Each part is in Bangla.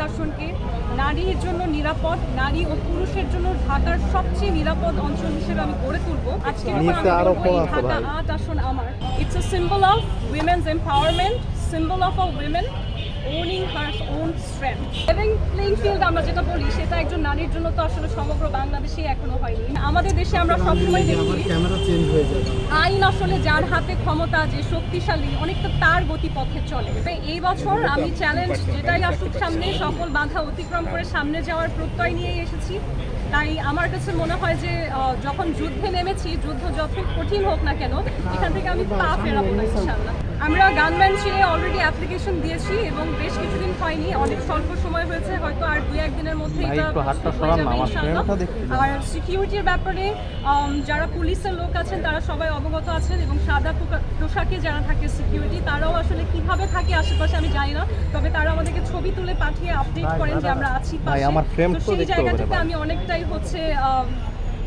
আসনকে নারীর জন্য নিরাপদ, নারী ও পুরুষের জন্য ঢাকার সবচেয়ে নিরাপদ অঞ্চল হিসেবে আমি গড়ে তুলবো। আজকে ঢাকা 8 আসন আমার। It's a symbol of women's empowerment, symbol of a women owning her own strength. Living playing field আমরা যেটা বলি সেটা একজন নারীর জন্য তো আসলে সমগ্র বাংলাদেশে এখনো হয়নি। আমাদের দেশে আমরা সবসময় দেখি আইন আসলে যার হাতে ক্ষমতা, যে শক্তিশালী, অনেকটা তার গতিপথে চলে। এই বছর আমি চ্যালেঞ্জ যেটাই আসুক সামনে, সকল বাধা অতিক্রম করে সামনে যাওয়ার প্রত্যয় নিয়েই এসেছি। তাই আমার কাছে মনে হয় যে যখন যুদ্ধে নেমেছি, যুদ্ধ যত কঠিন হোক না কেন, এখান থেকে আমি পা ফেরাবো না ইনশাআল্লাহ। আমরা গানম্যান ছিঁড়ে অলরেডি অ্যাপ্লিকেশন দিয়েছি এবং বেশ কিছুদিন হয়নি, অনেক স্বল্প সময় হয়েছে, হয়তো আর 2-1 দিনের মধ্যে এটা হয়ে যাবে ইনশাআল্লাহ। আর সিকিউরিটির ব্যাপারে যারা পুলিশের লোক আছেন তারা সবাই অবগত আছেন, এবং সাদা পোশাকে যারা থাকে সিকিউরিটি তারাও আসলে কিভাবে থাকে আশেপাশে আমি জানি না, তবে তারা আমাদেরকে ছবি তুলে পাঠিয়ে আপডেট করেন যে আমরা আছি পাশে। তো সেই জায়গা থেকে আমি অনেকটাই হচ্ছে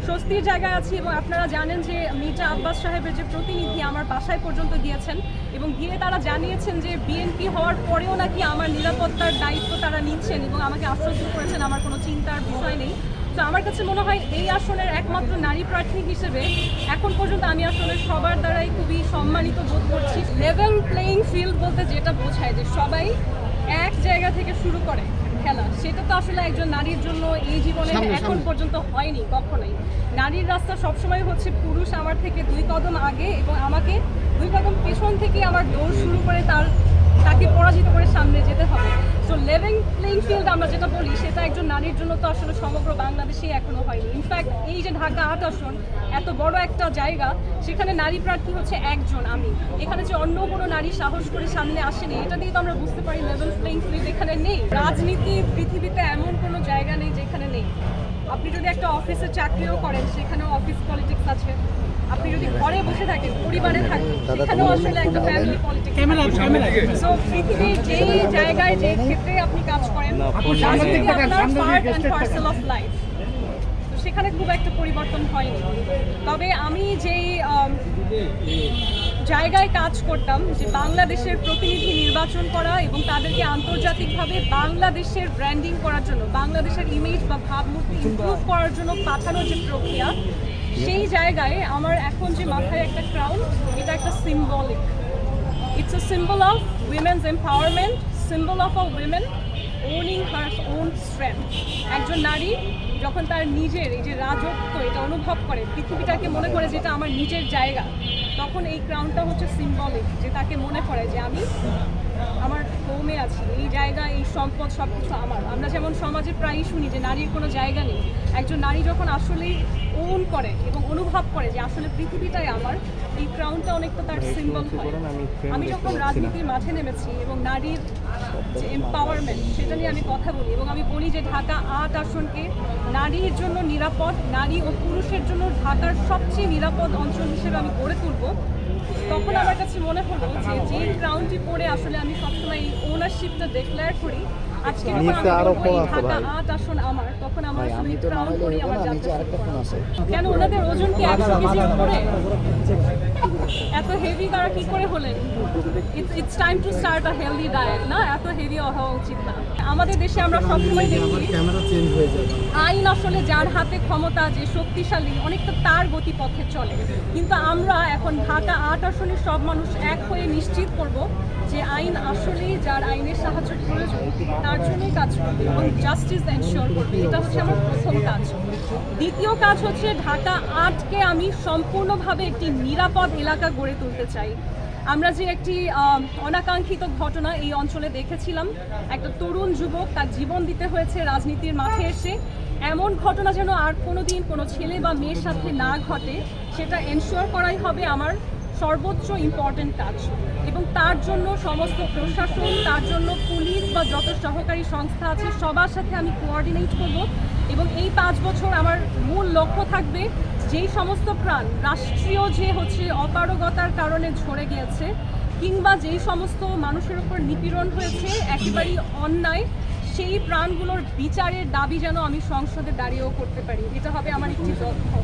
স্বস্তির জায়গায় আছি। এবং আপনারা জানেন যে মির্জা আব্বাস সাহেবের যে প্রতিনিধি আমার বাসায় পর্যন্ত গিয়েছেন, এবং গিয়ে তারা জানিয়েছেন যে বিএনপি হওয়ার পরেও নাকি আমার নিরাপত্তার দায়িত্ব তারা নিচ্ছেন, এবং আমাকে আশ্বস্ত করেছেন আমার কোনো চিন্তার বিষয় নেই। তো আমার কাছে মনে হয় এই আসনের একমাত্র নারী প্রার্থী হিসেবে এখন পর্যন্ত আমি আসলে সবার দ্বারাই খুবই সম্মানিত বোধ করছি। লেভেল প্লেইং ফিল্ড বলতে যেটা বোঝায় যে সবাই এক জায়গা থেকে শুরু করে খেলা, সেটা তো আসলে একজন নারীর জন্য এই জীবনে এখন পর্যন্ত হয়নি কখনোই। নারীর রাস্তা সবসময় হচ্ছে পুরুষ আমার থেকে 2 কদম আগে, এবং আমাকে 2 কদম পেছন থেকে আমার দৌড় শুরু করে তাকে পরাজিত করে সামনে যেতে হবে। সো লেভিং প্লেইং ফিল্ড আমরা যেটা বলি সেটা একজন নারীর জন্য তো আসলে সমগ্র বাংলাদেশে এখনো হয়নি। ইনফ্যাক্ট এই যে ঢাকা 8 আসন, এত বড় একটা জায়গা, সেখানে নারী প্রার্থী হচ্ছে একজন আমি। এখানে যে অন্য কোনো নারী সাহস করে সামনে আসেনি, এটা দিয়ে তো আমরা বুঝতে পারি লেভেল প্লেইং ফিল্ড এখানে নেই। রাজনীতি পৃথিবীতে এমন কোনো জায়গা নেই যেখানে নেই। আপনি যদি একটা অফিসে চাকরিও করেন, সেখানেও অফিস পলিটিক্স আছে। আপনি যদি ঘরে বসে থাকেন, পরিবারে থাকেন, সেখানেও আসলে একটা ফ্যামিলি পলিটিক্স। সো পৃথিবীর যে জায়গায়, যে ক্ষেত্রে আপনি কাজ করেন, রাজনীতি আপনার part and parcel of life. তো সেখানে খুব একটা পরিবর্তন হয়নি। তবে আমি যেই জায়গায় কাজ করতাম, যে বাংলাদেশের প্রতিনিধি নির্বাচন করা এবং তাদেরকে আন্তর্জাতিকভাবে বাংলাদেশের ব্র্যান্ডিং করার জন্য, বাংলাদেশের ইমেজ বা ভাবমূর্তি ইমপ্রুভ করার জন্য পাঠানোর যে প্রক্রিয়া, সেই জায়গায় আমার এখন যে মাথায় একটা ক্রাউন, এটা একটা symbolic. It's a symbol of women's empowerment, symbol of a women owning her own strength. একজন নারী যখন তার নিজের এই যে রাজত্ব এটা অনুভব করে, পৃথিবীটাকে মনে করে যেটা আমার নিজের জায়গা, তখন এই ক্রাউনটা হচ্ছে সিম্বলিক, যে তাকে মনে করে যে আমি আমার হোমে আছি, এই জায়গা, এই সম্পদ সব কিছু আমার। আমরা যেমন সমাজে প্রায়ই শুনি যে নারীর কোনো জায়গা নেই, একজন নারী যখন আসলেই ওন করে এবং অনুভব করে যে আসলে পৃথিবীটাই আমার, এই ক্রাউনটা অনেকটা তার সিম্বল হয়। আমি যখন রাজনীতির মাঠে নেমেছি এবং নারীর যে এম্পাওয়ারমেন্ট সেটা নিয়ে আমি কথা বলি, এবং আমি বলি যে ঢাকা 8 আসনকে নারীর জন্য নিরাপদ, নারী ও পুরুষের জন্য ঢাকার সবচেয়ে নিরাপদ অঞ্চল হিসেবে আমি গড়ে তুলব, তখন আমার কাছে মনে হলো যে যেই ক্রাউনটি পরে আসলে আমি সবসময় এই ওনারশিপটা ডিক্লেয়ার করি, আজকে ঢাকা 8 আসন আমার, তখন আমার আসলে ক্রাউন করি আমার যাত্রা। কেন ওনাদের ওজন কি 100 কেজির উপরে? এত হেভি তারা কি করে হলেন? It's time to start a healthy diet, না? এত হেভি হওয়া উচিত না। আমাদের দেশে আমরা সবসময় দেখি আইন আসলে যার হাতে ক্ষমতা, যে শক্তিশালী, অনেকটা তার গতিপথে চলে। কিন্তু আমরা এখন ঢাকা 8 আসনের সব মানুষ এক হয়ে নিশ্চিত করব যে আইন আসলেই যার আইনের সাহায্য প্রয়োজন তার জন্যই কাজ করবে এবং জাস্টিস এনশিওর করবে। এটা হচ্ছে আমার প্রথম কাজ। দ্বিতীয় কাজ হচ্ছে ঢাকা 8কে আমি সম্পূর্ণভাবে একটি নিরাপদ এলাকা গড়ে তুলতে চাই। আমরা যে একটি অনাকাঙ্ক্ষিত ঘটনা এই অঞ্চলে দেখেছিলাম, একটা তরুণ যুবক তার জীবন দিতে হয়েছে রাজনীতির মাঠে এসে, এমন ঘটনা যেন আর কোনোদিন কোনো ছেলে বা মেয়ের সাথে না ঘটে, সেটা এনশিওর করাই হবে আমার সর্বোচ্চ ইম্পর্টেন্ট কাজ। এবং তার জন্য সমস্ত প্রশাসন, তার জন্য পুলিশ বা যত সহকারী সংস্থা আছে সবার সাথে আমি কোঅর্ডিনেট করব। এবং এই 5 বছর আমার মূল লক্ষ্য থাকবে যেই সমস্ত প্রাণ রাষ্ট্রীয় যে হচ্ছে অপারগতার কারণে ঝরে গিয়েছে, কিংবা যেই সমস্ত মানুষের উপর নিপীড়ন হয়েছে একেবারেই অন্যায়, সেই প্রাণগুলোর বিচারের দাবি যেন আমি সংসদে দাঁড়িয়েও করতে পারি। এটা হবে আমার একটি লক্ষ্য।